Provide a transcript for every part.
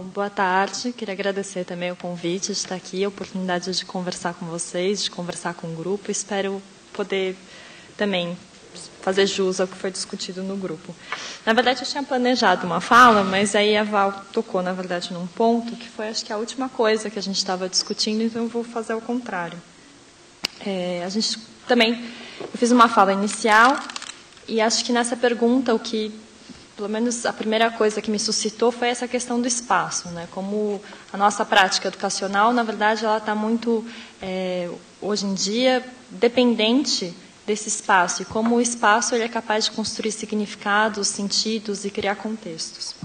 Boa tarde, queria agradecer também o convite de estar aqui, a oportunidade de conversar com vocês, de conversar com o grupo. Espero poder também fazer jus ao que foi discutido no grupo. Na verdade, eu tinha planejado uma fala, mas aí a Val tocou, na verdade, num ponto que foi, acho que, a última coisa que a gente estava discutindo, então eu vou fazer o contrário. Eu fiz uma fala inicial e acho que nessa pergunta o que, pelo menos a primeira coisa que me suscitou foi essa questão do espaço, né? Como a nossa prática educacional, na verdade, ela está muito, hoje em dia, dependente desse espaço, e como o espaço ele é capaz de construir significados, sentidos e criar contextos.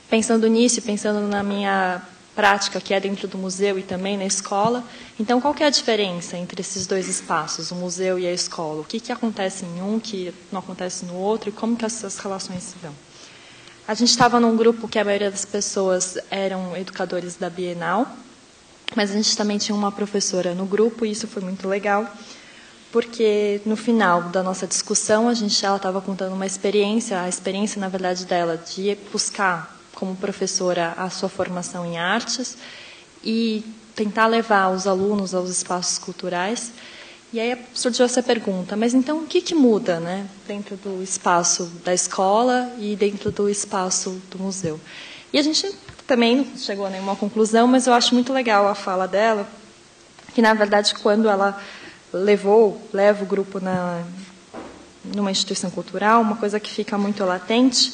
Pensando nisso, pensando na minha prática, que é dentro do museu e também na escola, então qual que é a diferença entre esses dois espaços, o museu e a escola? O que acontece em um, que não acontece no outro, e como que essas relações se dão? A gente estava num grupo que a maioria das pessoas eram educadores da Bienal, mas a gente também tinha uma professora no grupo, e isso foi muito legal, porque no final da nossa discussão, ela estava contando uma experiência, a experiência, na verdade, dela, de buscar, como professora, a sua formação em artes e tentar levar os alunos aos espaços culturais. E aí surgiu essa pergunta, mas então o que muda, né, dentro do espaço da escola e dentro do espaço do museu? E a gente também não chegou a nenhuma conclusão, mas eu acho muito legal a fala dela, que, na verdade, quando ela leva o grupo numa instituição cultural, uma coisa que fica muito latente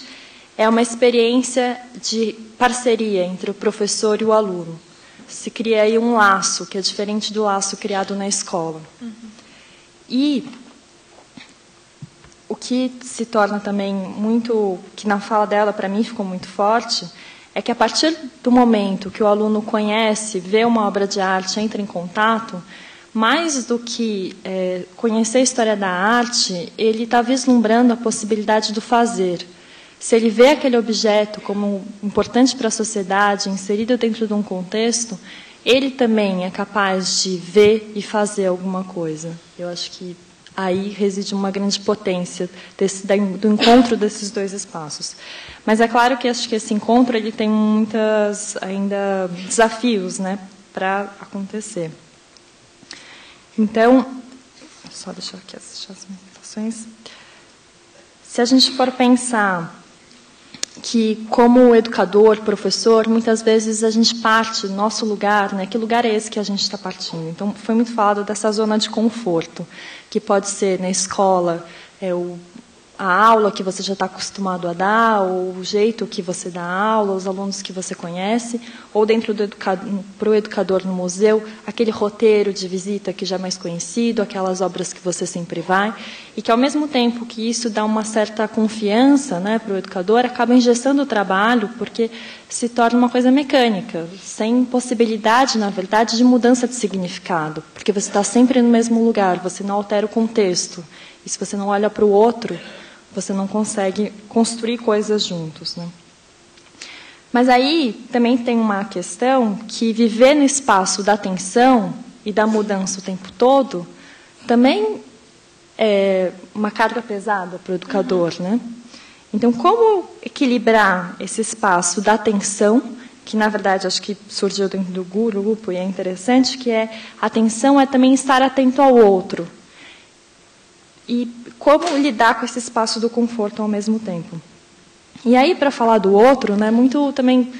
é uma experiência de parceria entre o professor e o aluno. Se cria aí um laço, que é diferente do laço criado na escola. Uhum. E o que se torna também muito, que na fala dela, para mim, ficou muito forte, é que a partir do momento que o aluno conhece, vê uma obra de arte, entra em contato, mais do que conhecer a história da arte, ele está vislumbrando a possibilidade do fazer. Se ele vê aquele objeto como importante para a sociedade, inserido dentro de um contexto, ele também é capaz de ver e fazer alguma coisa. Eu acho que aí reside uma grande potência do encontro desses dois espaços. Mas é claro que acho que esse encontro ele tem muitos ainda desafios, né, para acontecer. Então, só deixar aqui as meditações. Se a gente for pensar que, como educador, professor, muitas vezes a gente parte do nosso lugar, né? Que lugar é esse que a gente está partindo? Então, foi muito falado dessa zona de conforto, que pode ser na escola, a aula que você já está acostumado a dar, ou o jeito que você dá aula, os alunos que você conhece, ou dentro para o educador no museu, aquele roteiro de visita que já é mais conhecido, aquelas obras que você sempre vai, e que, ao mesmo tempo que isso dá uma certa confiança, né, para o educador, acaba engessando o trabalho, porque se torna uma coisa mecânica, sem possibilidade, na verdade, de mudança de significado, porque você está sempre no mesmo lugar, você não altera o contexto, e se você não olha para o outro, você não consegue construir coisas juntos, né? Mas aí também tem uma questão que viver no espaço da tensão e da mudança o tempo todo também é uma carga pesada para o educador, né? Então, como equilibrar esse espaço da tensão, que, na verdade, acho que surgiu dentro do grupo e é interessante, que a tensão é também estar atento ao outro. E como lidar com esse espaço do conforto ao mesmo tempo. E aí, para falar do outro, né, muito também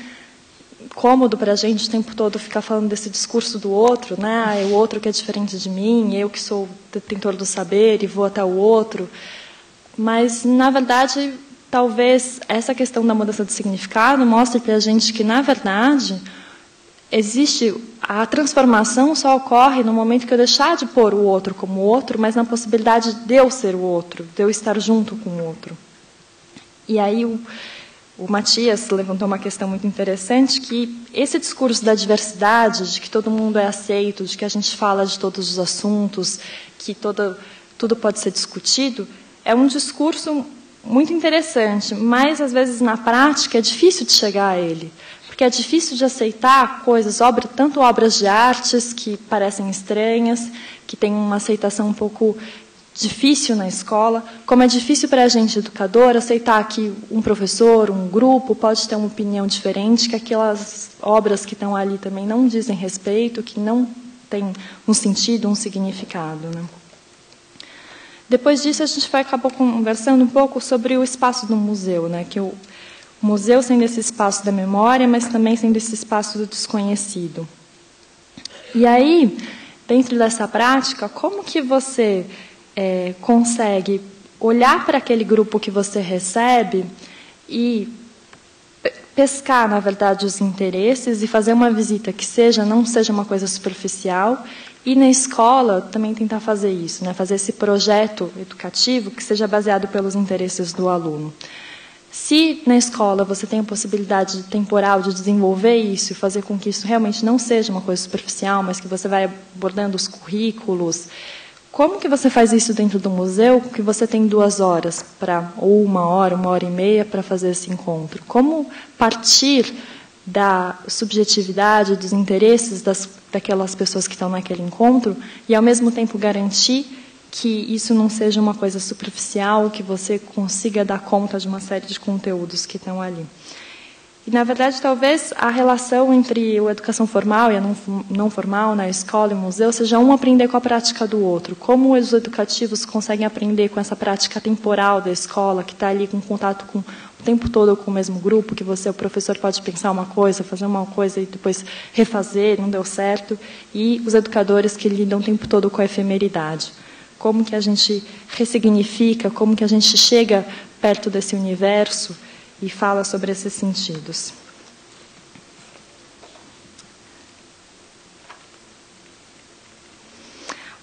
cômodo para a gente o tempo todo ficar falando desse discurso do outro, né, o outro que é diferente de mim, eu que sou detentor do saber e vou até o outro. Mas, na verdade, talvez essa questão da mudança de significado mostre para a gente que, na verdade, a transformação só ocorre no momento que eu deixar de pôr o outro como outro, mas na possibilidade de eu ser o outro, de eu estar junto com o outro. E aí o Matias levantou uma questão muito interessante, que esse discurso da diversidade, de que todo mundo é aceito, de que a gente fala de todos os assuntos, que tudo pode ser discutido, é um discurso muito interessante, mas, às vezes, na prática, é difícil de chegar a ele. Porque é difícil de aceitar coisas, tanto obras de artes que parecem estranhas, que têm uma aceitação um pouco difícil na escola, como é difícil para a gente, educador, aceitar que um professor, um grupo, pode ter uma opinião diferente, que aquelas obras que estão ali também não dizem respeito, que não têm um sentido, um significado, né? Depois disso, a gente acabou conversando um pouco sobre o espaço do museu, né? Que o museu sendo esse espaço da memória, mas também sendo esse espaço do desconhecido. E aí, dentro dessa prática, como que você consegue olhar para aquele grupo que você recebe e pescar, na verdade, os interesses e fazer uma visita que não seja uma coisa superficial, e na escola também tentar fazer isso, né? Fazer esse projeto educativo que seja baseado pelos interesses do aluno. Se na escola você tem a possibilidade temporal de desenvolver isso e fazer com que isso realmente não seja uma coisa superficial, mas que você vai abordando os currículos, como que você faz isso dentro do museu, que você tem 2 horas, ou 1 hora, 1h30 para fazer esse encontro? Como partir da subjetividade, dos interesses daquelas pessoas que estão naquele encontro e, ao mesmo tempo, garantir que isso não seja uma coisa superficial, que você consiga dar conta de uma série de conteúdos que estão ali. E, na verdade, talvez a relação entre a educação formal e a não formal, na escola e no museu, seja um aprender com a prática do outro. Como os educativos conseguem aprender com essa prática temporal da escola, que está ali com contato o tempo todo com o mesmo grupo, que o professor pode pensar uma coisa, fazer uma coisa e depois refazer, não deu certo, e os educadores que lidam o tempo todo com a efemeridade. Como que a gente ressignifica, como que a gente chega perto desse universo e fala sobre esses sentidos.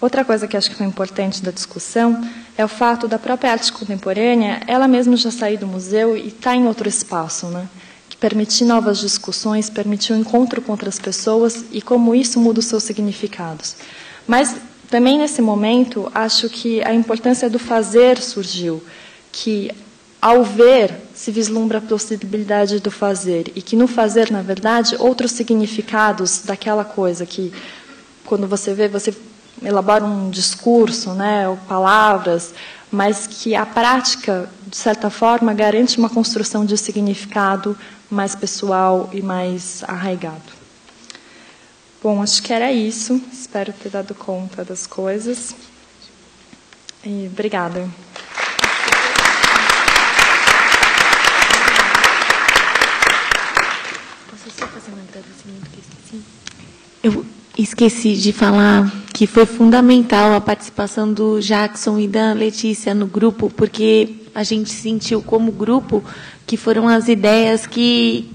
Outra coisa que acho que foi importante da discussão é o fato da própria arte contemporânea, ela mesma já sair do museu e estar em outro espaço, né? Que permitir novas discussões, permitir o encontro com outras pessoas e como isso muda os seus significados. Mas também nesse momento, acho que a importância do fazer surgiu, que ao ver se vislumbra a possibilidade do fazer e que no fazer, na verdade, outros significados daquela coisa que, quando você vê, você elabora um discurso, né, ou palavras, mas que a prática, de certa forma, garante uma construção de significado mais pessoal e mais arraigado. Bom, acho que era isso. Espero ter dado conta das coisas. E obrigada. Posso só fazer um agradecimento que esqueci? Eu esqueci de falar que foi fundamental a participação do Jackson e da Letícia no grupo, porque a gente sentiu como grupo que foram as ideias que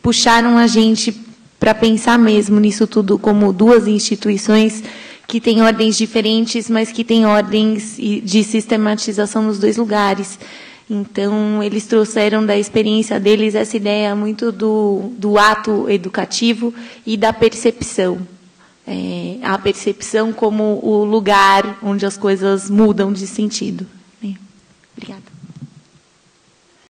puxaram a gente para pensar mesmo nisso tudo como 2 instituições que têm ordens diferentes, mas que têm ordens de sistematização nos 2 lugares. Então, eles trouxeram da experiência deles essa ideia muito do ato educativo e da percepção. A percepção como o lugar onde as coisas mudam de sentido.